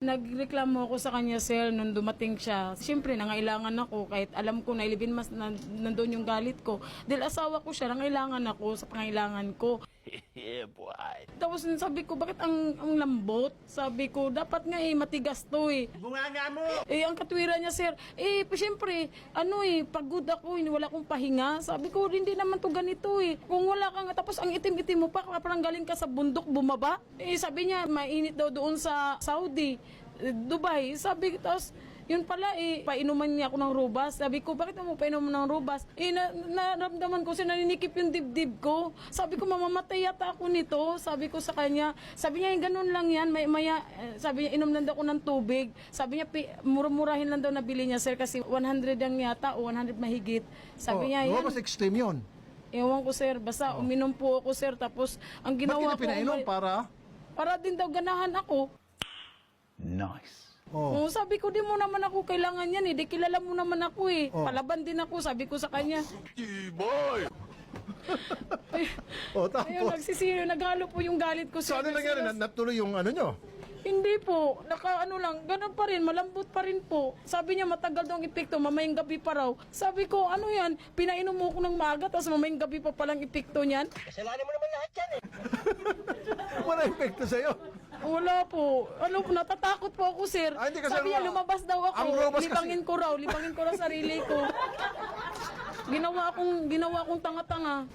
Nagreklamo ako sa kanya, sir, nung dumating siya. Siyempre, nangailangan ako kahit alam ko na ilibin mas nandun yung galit ko. Dahil asawa ko siya, nangailangan ako sa pangailangan ko. Yeah, boy. Tapos sabi ko, bakit ang lambot? Sabi ko, dapat nga matigas to Bunganga mo! ang katwiran niya, sir, siyempre, pagod ako, wala akong pahinga. Sabi ko, hindi naman to ganito Kung wala kang, tapos ang itim-itim mo pa, parang galing ka sa bundok, bumaba. Sabi niya, mainit daw doon sa Saudi, Dubai. Sabi ko, tapos, yun pala, painuman niya ako ng rubas. Sabi ko, bakit mo painuman ng rubas? Naramdaman ko, naninikip yung dibdib ko. Sabi ko, mamamatay yata ako nito. Sabi ko sa kanya. Sabi niya, ganun lang yan. Sabi niya, inom lang daw ako ng tubig. Sabi niya, murmurahin lang daw nabili niya, sir, kasi 100 ang yata o 100 mahigit. Sabi niya, yan. Mas extreme yun. Ewan ko, sir. Basta uminom po ako, sir. Tapos, ang ginawa Bakit pinainom para? Para din daw ganahan ako. Nice. Oh, sabi ko, di mo naman ako kailangan yan di kilala mo naman ako Oh. Palaban din ako, sabi ko sa kanya. Boy! O, Ayun, tapos. naghalo po yung galit ko. So, ano nangyari? Natuloy yung ano nyo? Hindi po, lang, ganun pa rin, malambot pa rin po. Sabi niya, matagal daw ang epekto, mamayang gabi pa raw. Sabi ko, ano yan, pinainom mo ko ng maaga, tapos mamayang gabi pa palang epekto niyan. Kasalanan mo naman lahat yan Wala epekto sa'yo. Wala po. Natatakot po ako, sir. Hindi kasi Sabi niya, lumabas daw ako. ang robas Libangin ko raw sarili ko. Ginawa akong tanga-tanga.